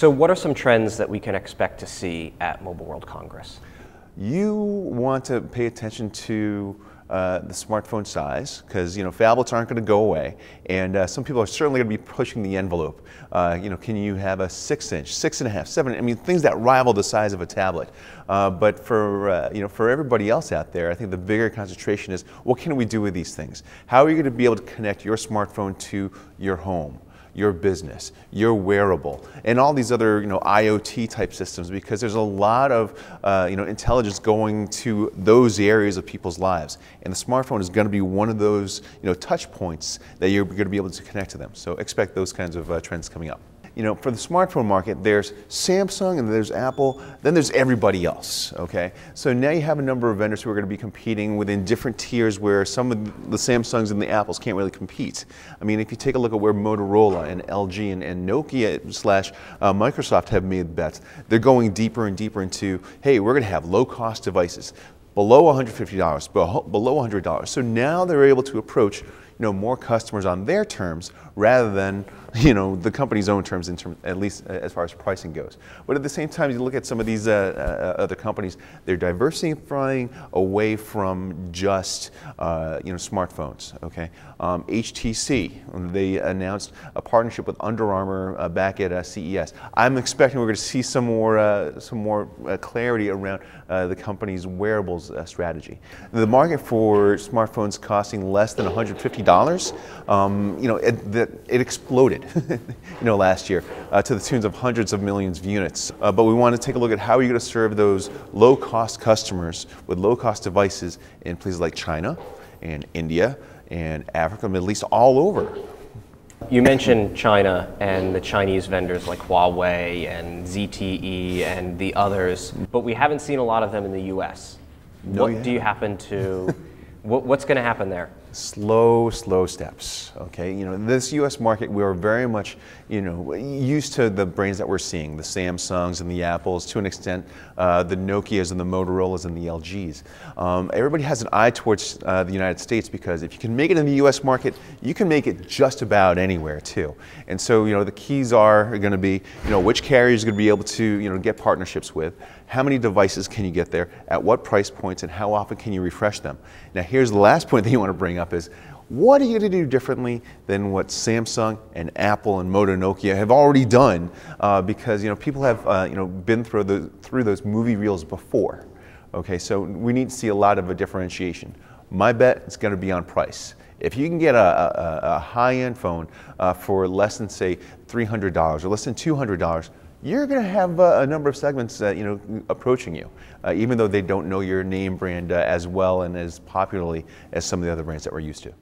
So what are some trends that we can expect to see at Mobile World Congress? You want to pay attention to the smartphone size, because phablets aren't going to go away, and some people are certainly going to be pushing the envelope. Can you have a 6-inch, 6.5, 7? I mean, things that rival the size of a tablet. But for everybody else out there, I think the bigger concentration is, what can we do with these things? How are you going to be able to connect your smartphone to your home, your business, your wearable, and all these other IoT type systems, because there's a lot of intelligence going to those areas of people's lives, and the smartphone is going to be one of those touch points that you're going to be able to connect to them. So expect those kinds of trends coming up. For the smartphone market, there's Samsung and there's Apple, then there's everybody else, okay? So now you have a number of vendors who are going to be competing within different tiers where some of the Samsungs and the Apples can't really compete. I mean, if you take a look at where Motorola and LG and Nokia slash Microsoft have made bets, they're going deeper and deeper into, hey, we're going to have low-cost devices, below $150, below $100. So now they're able to approach more customers on their terms rather than the company's own terms, at least as far as pricing goes. But at the same time, you look at some of these other companies, they're diversifying away from just smartphones. Okay, HTC, they announced a partnership with Under Armour back at CES. I'm expecting we're going to see some more clarity around the company's wearables strategy. The market for smartphones costing less than $150, it exploded. Last year to the tunes of hundreds of millions of units. But we want to take a look at how are you going to serve those low-cost customers with low-cost devices in places like China and India and Africa, Middle East, all over. You mentioned China and the Chinese vendors like Huawei and ZTE and the others, but we haven't seen a lot of them in the US. No, what do you happen to, what's going to happen there? Slow steps, okay? This U.S. market, we are very much, used to the brands that we're seeing, the Samsungs and the Apples, to an extent, the Nokias and the Motorolas and the LGs. Everybody has an eye towards the United States, because if you can make it in the U.S. market, you can make it just about anywhere, too. And so, the keys are going to be, which carriers are going to be able to, get partnerships with, how many devices can you get there, at what price points, and how often can you refresh them. Now, here's the last point that you want to bring up is, what are you going to do differently than what Samsung and Apple and Moto Nokia have already done? Because people have been through those movie reels before. Okay, so we need to see a lot of a differentiation. My bet is going to be on price. If you can get a high-end phone for less than, say, $300 or less than $200, you're going to have a number of segments approaching you, even though they don't know your name brand as well and as popularly as some of the other brands that we're used to.